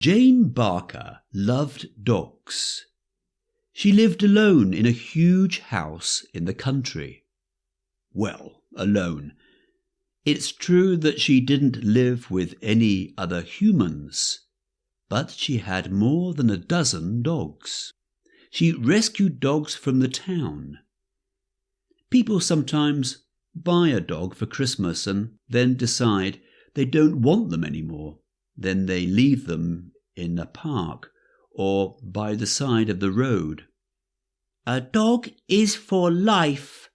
Jane Barker loved dogs. She lived alone in a huge house in the country. Well, alone. It's true that she didn't live with any other humans, but she had more than a dozen dogs. She rescued dogs from the town. People sometimes buy a dog for Christmas and then decide they don't want them anymore. Then they leave them in a park or by the side of the road. "A dog is for life,"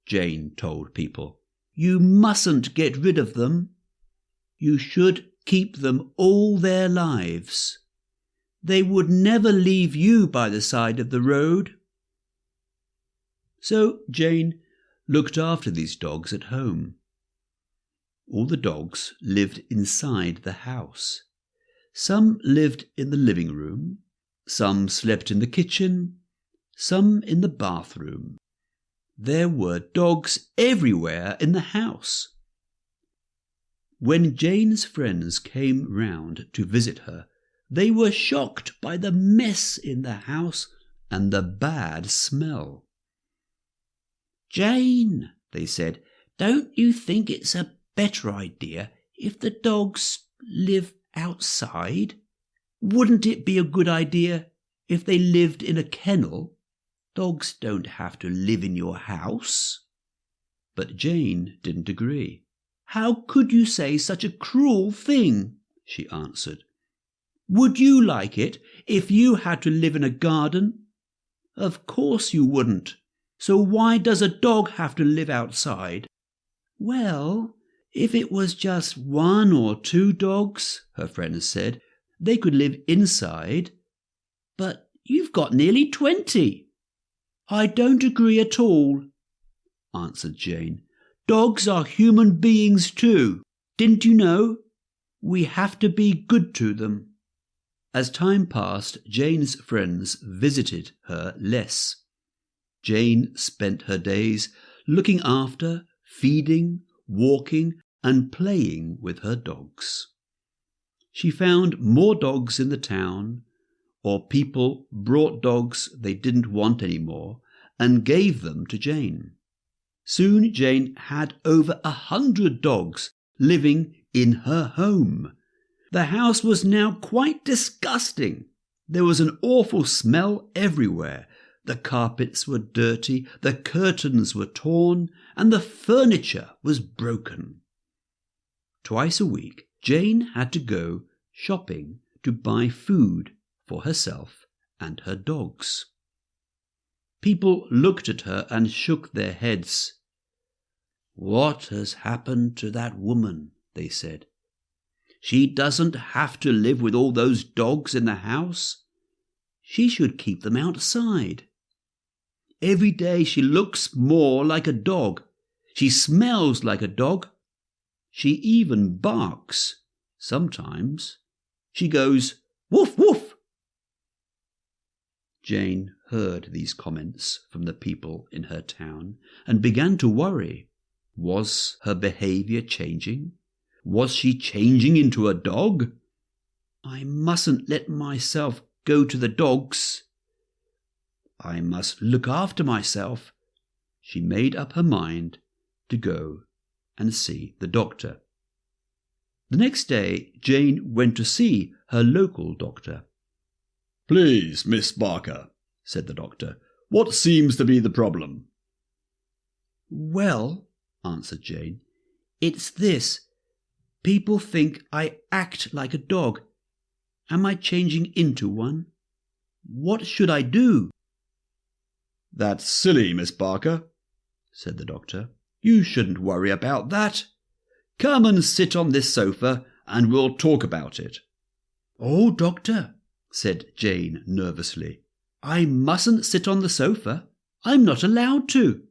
Jane told people. "You mustn't get rid of them. You should keep them all their lives. They would never leave you by the side of the road." So Jane looked after these dogs at home. All the dogs lived inside the house. Some lived in the living room, some slept in the kitchen, some in the bathroom. There were dogs everywhere in the house. When Jane's friends came round to visit her, they were shocked by the mess in the house and the bad smell. "Jane," they said, "don't you think it's a better idea if the dogs live outside? Wouldn't it be a good idea if they lived in a kennel? Dogs don't have to live in your house." But Jane didn't agree. "How could you say such a cruel thing?" she answered. "Would you like it if you had to live in a garden? Of course you wouldn't. So why does a dog have to live outside?" "Well, if it was just 1 or 2 dogs," her friends said, "they could live inside. But you've got nearly 20. "I don't agree at all," answered Jane. "Dogs are human beings too. Didn't you know? We have to be good to them." As time passed, Jane's friends visited her less. Jane spent her days looking after, feeding, walking, and playing with her dogs. She found more dogs in the town, or people brought dogs they didn't want anymore and gave them to Jane. Soon Jane had over 100 dogs living in her home. The house was now quite disgusting. There was an awful smell everywhere. The carpets were dirty, the curtains were torn, and the furniture was broken. Twice a week, Jane had to go shopping to buy food for herself and her dogs. People looked at her and shook their heads. "What has happened to that woman?" they said. "She doesn't have to live with all those dogs in the house. She should keep them outside. Every day she looks more like a dog. She smells like a dog. She even barks. Sometimes she goes, 'Woof, woof.'" Jane heard these comments from the people in her town and began to worry. Was her behaviour changing? Was she changing into a dog? "I mustn't let myself go to the dogs. I must look after myself." She made up her mind to go and see the doctor. The next day, Jane went to see her local doctor. "Please, Miss Barker," said the doctor, "what seems to be the problem?" "Well," answered Jane, "it's this. People think I act like a dog. Am I changing into one? What should I do?" "That's silly, Miss Barker," said the doctor. "You shouldn't worry about that. Come and sit on this sofa and we'll talk about it." "Oh, doctor," said Jane nervously, "I mustn't sit on the sofa. I'm not allowed to."